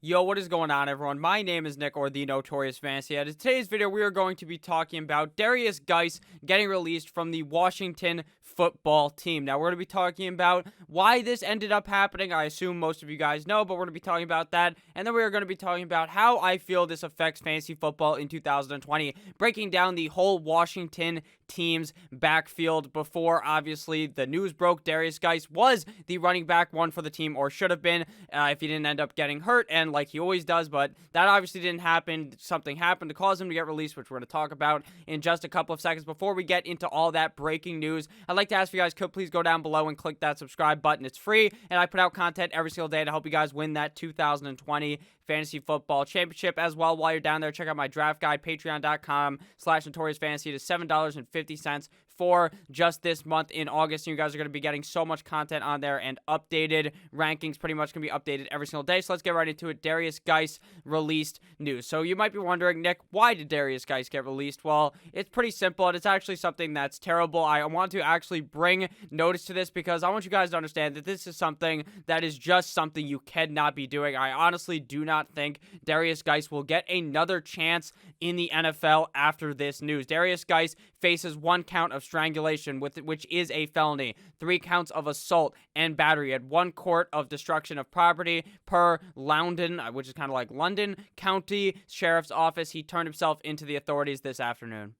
Yo, what is going on, everyone? My name is Nick, or the Notorious Fantasy. In today's video, we are going to be talking about Derrius Guice getting released from the Washington football team. Now, we're going to be talking about why this ended up happening. I assume most of you guys know, but we're going to be talking about that. And then we are going to be talking about how I feel this affects fantasy football in 2020, breaking down the whole Washington team's backfield before, obviously, the news broke. Derrius Guice was the running back one for the team, or should have been, if he didn't end up getting hurt, and like he always does, but that obviously didn't happen. Something happened to cause him to get released, which we're going to talk about in just a couple of seconds. Before we get into all that breaking news, I'd like to ask you guys, could please go down below and click that subscribe button. It's free, and I put out content every single day to help you guys win that 2020 fantasy football championship. As well, while you're down there, check out my draft guide, patreon.com/notoriousfantasy. It is $7.50 for just this month in August. And you guys are going to be getting so much content on there, and updated rankings pretty much going to be updated every single day. So let's get right into it. Derrius Guice released news. So you might be wondering, Nick, why did Derrius Guice get released? Well, it's pretty simple, and it's actually something that's terrible. I want to actually bring notice to this because I want you guys to understand that this is something that is just something you cannot be doing. I honestly do not think Derrius Guice will get another chance in the NFL after this news. Derrius Guice faces 1 count of strangulation, which is a felony, 3 counts of assault and battery, at 1 court of destruction of property per Loudon, which is kind of like London County Sheriff's Office. He turned himself into the authorities this afternoon.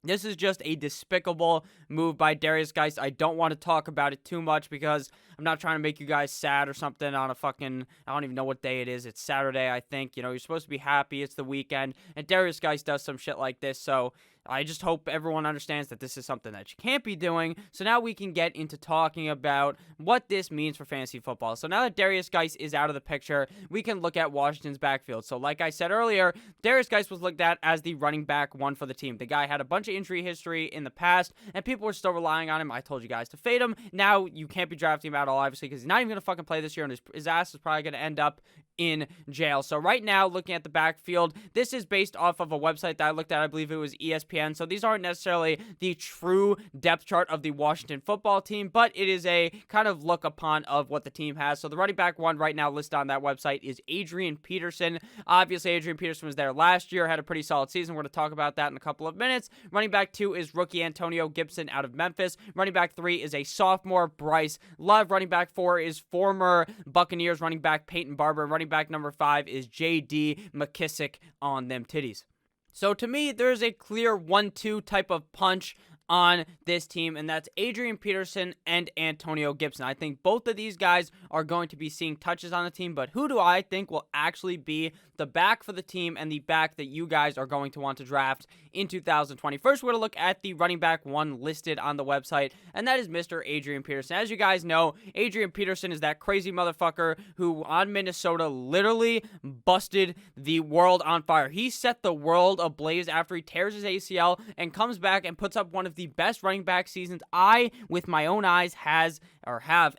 This is just a despicable move by Derrius Guice. I don't want to talk about it too much because I'm not trying to make you guys sad or something on a fucking, I don't even know what day it is. It's Saturday, I think. You know, you're supposed to be happy. It's the weekend. And Derrius Guice does some shit like this. So I just hope everyone understands that this is something that you can't be doing. So now we can get into talking about what this means for fantasy football. So now that Derrius Guice is out of the picture, we can look at Washington's backfield. So like I said earlier, Derrius Guice was looked at as the running back one for the team. The guy had a bunch of injury history in the past, and people were still relying on him. I told you guys to fade him. Now you can't be drafting him at all, obviously, because he's not even going to fucking play this year, and his ass is probably going to end up in jail. So right now, looking at the backfield, this is based off of a website that I looked at. I believe it was ESPN. So these aren't necessarily the true depth chart of the Washington football team, but it is a kind of look upon of what the team has. So the running back one right now listed on that website is Adrian Peterson. Obviously, Adrian Peterson was there last year, had a pretty solid season. We're going to talk about that in a couple of minutes. Running back 2 is rookie Antonio Gibson out of Memphis. Running back 3 is a sophomore Bryce Love. Running back 4 is former Buccaneers running back Peyton Barber. Running back number 5 is J.D. McKissick on them titties. So to me, there's a clear 1-2 type of punch on this team, and that's Adrian Peterson and Antonio Gibson. I think both of these guys are going to be seeing touches on the team, but who do I think will actually be the back for the team and the back that you guys are going to want to draft in 2020? First, we're going to look at the running back one listed on the website, and that is Mr. Adrian Peterson. As you guys know, Adrian Peterson is that crazy motherfucker who on Minnesota literally busted the world on fire. He set the world ablaze after he tears his ACL and comes back and puts up one of the best running back seasons I, with my own eyes, have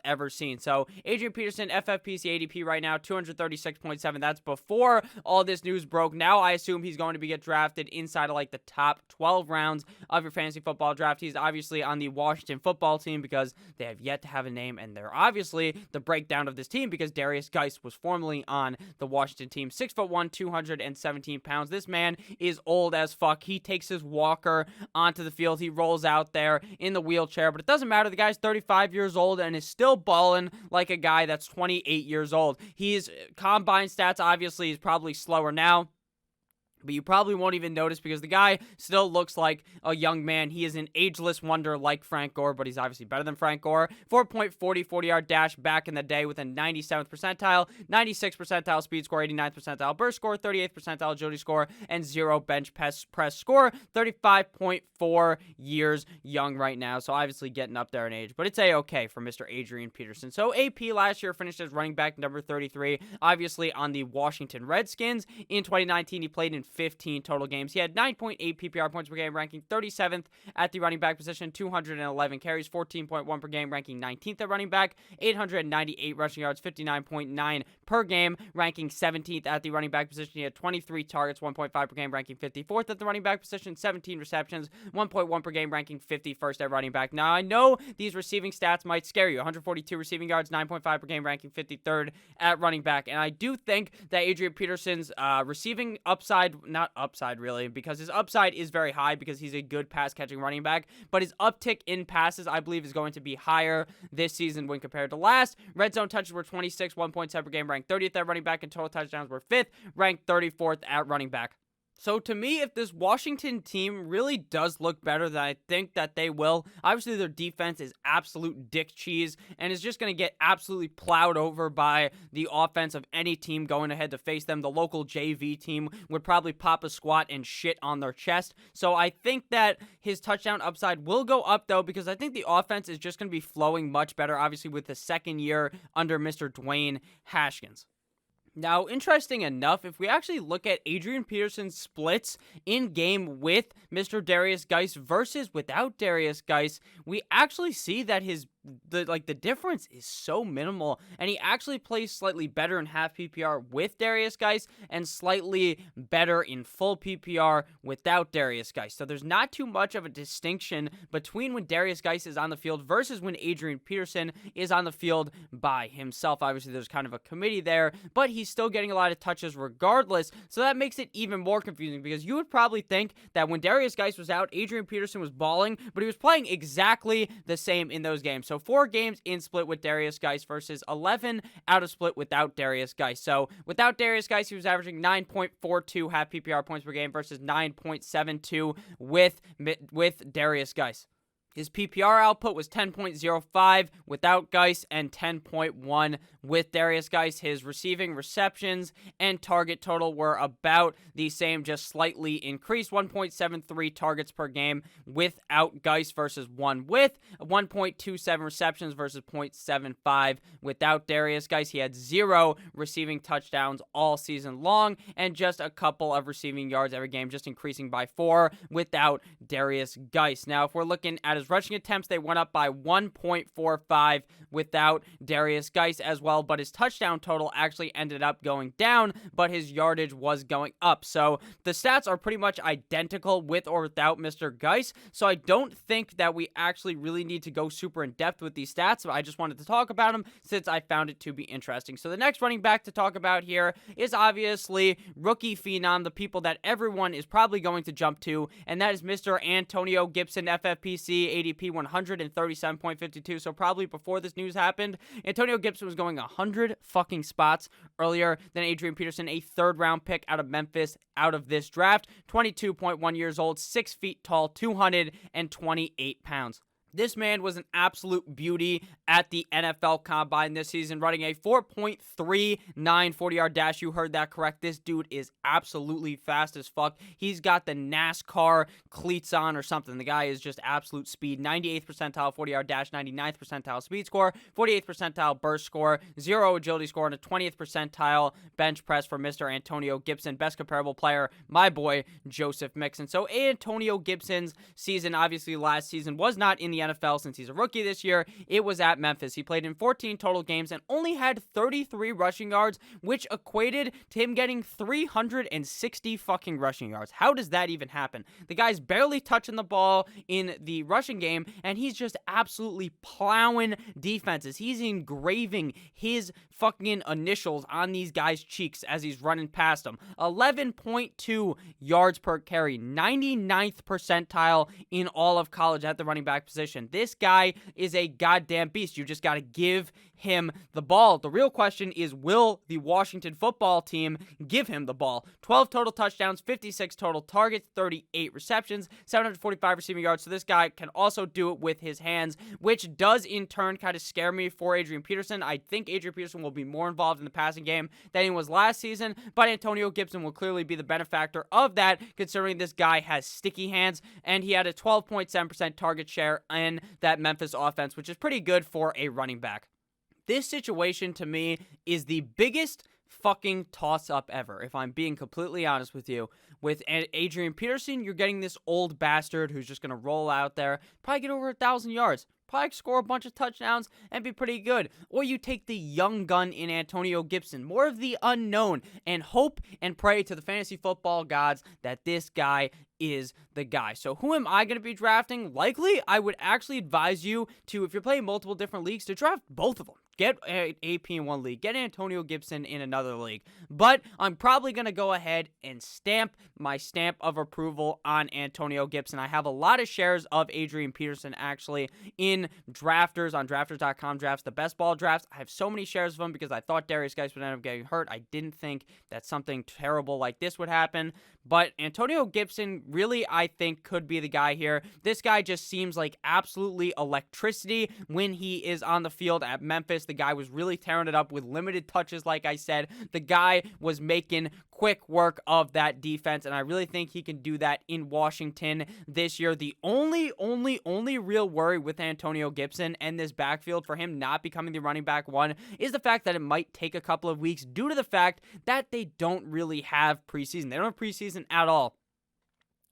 ever seen. So Adrian Peterson, FFPC ADP right now, 236.7. That's before all this news broke. Now I assume he's going to get drafted inside of like the top 12 rounds of your fantasy football draft. He's obviously on the Washington football team because they have yet to have a name, and they're obviously the breakdown of this team because Derrius Guice was formerly on the Washington team. 6'1", 217 pounds. This man is old as fuck. He takes his walker onto the field. He rolls out there in the wheelchair, but it doesn't matter. The guy's 35 years old and is still balling like a guy that's 28 years old. He's combine stats, obviously, is probably slower now, but you probably won't even notice because the guy still looks like a young man. He is an ageless wonder like Frank Gore, but he's obviously better than Frank Gore. 4.40 40-yard dash back in the day with a 97th percentile, 96th percentile speed score, 89th percentile burst score, 38th percentile agility score, and 0 bench press score. 35.4 years young right now, so obviously getting up there in age, but it's A-okay for Mr. Adrian Peterson. So AP last year finished as running back number 33, obviously on the Washington Redskins. In 2019, he played in 15 total games. He had 9.8 PPR points per game, ranking 37th at the running back position, 211 carries, 14.1 per game, ranking 19th at running back, 898 rushing yards, 59.9 per game, ranking 17th at the running back position. He had 23 targets, 1.5 per game, ranking 54th at the running back position, 17 receptions, 1.1 per game, ranking 51st at running back. Now, I know these receiving stats might scare you. 142 receiving yards, 9.5 per game, ranking 53rd at running back. And I do think that Adrian Peterson's receiving upside, not upside really, because his upside is very high because he's a good pass-catching running back, but his uptick in passes, I believe, is going to be higher this season when compared to last. Red zone touches were 26, 1.7 per game, ranked 30th at running back, and total touchdowns were 5th, ranked 34th at running back. So to me, if this Washington team really does look better than I think that they will, obviously their defense is absolute dick cheese and is just going to get absolutely plowed over by the offense of any team going ahead to face them. The local JV team would probably pop a squat and shit on their chest. So I think that his touchdown upside will go up though, because I think the offense is just going to be flowing much better, obviously with the second year under Mr. Dwayne Haskins. Now, interesting enough, if we actually look at Adrian Peterson's splits in game with Mr. Derrius Guice versus without Derrius Guice, we actually see that the difference is so minimal, and he actually plays slightly better in half PPR with Derrius Guice and slightly better in full PPR without Derrius Guice. So there's not too much of a distinction between when Derrius Guice is on the field versus when Adrian Peterson is on the field by himself. Obviously, there's kind of a committee there, but he's still getting a lot of touches regardless, so that makes it even more confusing because you would probably think that when Derrius Guice was out, Adrian Peterson was balling, but he was playing exactly the same in those games. So 4 games in split with Derrius Guice versus 11 out of split without Derrius Guice. So without Derrius Guice, he was averaging 9.42 half PPR points per game versus 9.72 with Derrius Guice. His PPR output was 10.05 without Guice and 10.1 with Derrius Guice. His receiving, receptions, and target total were about the same, just slightly increased. 1.73 targets per game without Guice versus 1 with. 1.27 receptions versus 0.75 without Derrius Guice. He had 0 receiving touchdowns all season long and just a couple of receiving yards every game, just increasing by 4 without Derrius Guice. Now, if we're looking at his rushing attempts, they went up by 1.45 without Derrius Guice as well, but his touchdown total actually ended up going down, but his yardage was going up. So the stats are pretty much identical with or without Mr. Guice, so I don't think that we actually really need to go super in depth with these stats, but I just wanted to talk about them since I found it to be interesting. So the next running back to talk about here is obviously rookie phenom, the people that everyone is probably going to jump to, and that is Mr. Antonio Gibson, FFPC, ADP 137.52, so probably before this news happened, Antonio Gibson was going 100 fucking spots earlier than Adrian Peterson, a third-round pick out of Memphis out of this draft, 22.1 years old, 6 feet tall, 228 pounds. This man was an absolute beauty at the NFL Combine this season, running a 4.39 40-yard dash. You heard that correct. This dude is absolutely fast as fuck. He's got the NASCAR cleats on or something. The guy is just absolute speed. 98th percentile 40-yard dash, 99th percentile speed score, 48th percentile burst score, 0 agility score, and a 20th percentile bench press for Mr. Antonio Gibson. Best comparable player, my boy, Joseph Mixon. So Antonio Gibson's season, obviously last season, was not in the NFL since he's a rookie this year. It was at Memphis. He played in 14 total games and only had 33 rushing yards, which equated to him getting 360 fucking rushing yards. How does that even happen? The guy's barely touching the ball in the rushing game, and he's just absolutely plowing defenses. He's engraving his fucking initials on these guys' cheeks as he's running past them. 11.2 yards per carry, 99th percentile in all of college at the running back position. This guy is a goddamn beast. You just got to give him the ball. The real question is, will the Washington football team give him the ball? 12 total touchdowns, 56 total targets, 38 receptions, 745 receiving yards. So this guy can also do it with his hands, which does in turn kind of scare me for Adrian Peterson. I think Adrian Peterson will be more involved in the passing game than he was last season, but Antonio Gibson will clearly be the benefactor of that, considering this guy has sticky hands, and he had a 12.7% target share in that Memphis offense, which is pretty good for a running back. This situation, to me, is the biggest fucking toss-up ever, if I'm being completely honest with you. With Adrian Peterson, you're getting this old bastard who's just going to roll out there, probably get over 1,000 yards, probably score a bunch of touchdowns and be pretty good. Or you take the young gun in Antonio Gibson, more of the unknown, and hope and pray to the fantasy football gods that this guy is the guy. So who am I going to be drafting? Likely, I would actually advise you to, if you're playing multiple different leagues, to draft both of them. Get AP in one league. Get Antonio Gibson in another league. But I'm probably going to go ahead and stamp my stamp of approval on Antonio Gibson. I have a lot of shares of Adrian Peterson actually in drafters on drafters.com drafts, the best ball drafts. I have so many shares of them because I thought Derrius Guice would end up getting hurt. I didn't think that something terrible like this would happen. But Antonio Gibson really, I think, could be the guy here. This guy just seems like absolutely electricity when he is on the field at Memphis. The guy was really tearing it up with limited touches, like I said. The guy was making quick work of that defense, and I really think he can do that in Washington this year. The only real worry with Antonio Gibson and this backfield for him not becoming the running back one is the fact that it might take a couple of weeks due to the fact that they don't really have preseason. They don't have preseason at all.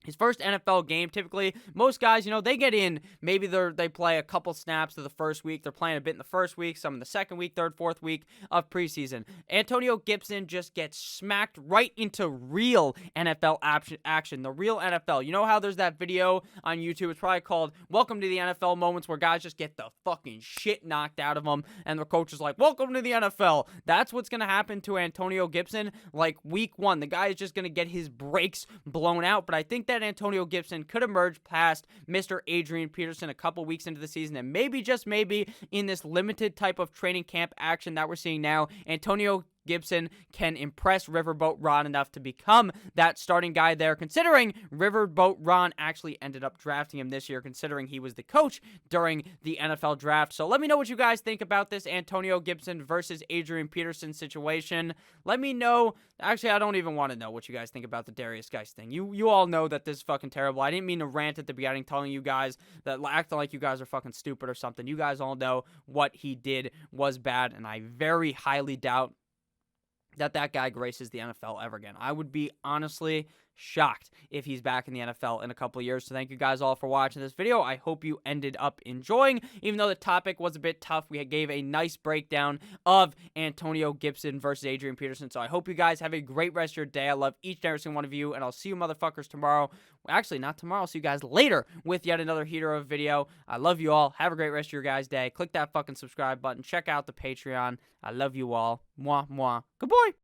His first NFL game, typically, most guys, they get in, maybe they play a couple snaps to the first week, they're playing a bit in the first week, some in the second week, third, fourth week of preseason. Antonio Gibson just gets smacked right into real NFL action, the real NFL. You know how there's that video on YouTube, it's probably called Welcome to the NFL moments, where guys just get the fucking shit knocked out of them, and the coach is like, welcome to the NFL. That's what's going to happen to Antonio Gibson, like week one. The guy is just going to get his brakes blown out, but I think that Antonio Gibson could emerge past Mr. Adrian Peterson a couple weeks into the season, and maybe, just maybe, in this limited type of training camp action that we're seeing now, Antonio Gibson can impress Riverboat Ron enough to become that starting guy there, considering Riverboat Ron actually ended up drafting him this year, considering he was the coach during the NFL draft. So let me know what you guys think about this Antonio Gibson versus Adrian Peterson situation. Let me know. Actually, I don't even want to know what you guys think about the Derrius Guice thing. You all know that this is fucking terrible. I didn't mean to rant at the beginning telling you guys that, acting like you guys are fucking stupid or something. You guys all know what he did was bad, and I very highly doubt that guy graces the NFL ever again. I would be honestly shocked if he's back in the NFL in a couple of years. So thank you guys all for watching this video. I hope you ended up enjoying. Even though the topic was a bit tough, we gave a nice breakdown of Antonio Gibson versus Adrian Peterson. So I hope you guys have a great rest of your day. I love each and every single one of you, and I'll see you motherfuckers tomorrow. Actually, not tomorrow. I'll see you guys later with yet another heater of a video. I love you all. Have a great rest of your guys' day. Click that fucking subscribe button. Check out the Patreon. I love you all. Mwah, mwah. Good boy.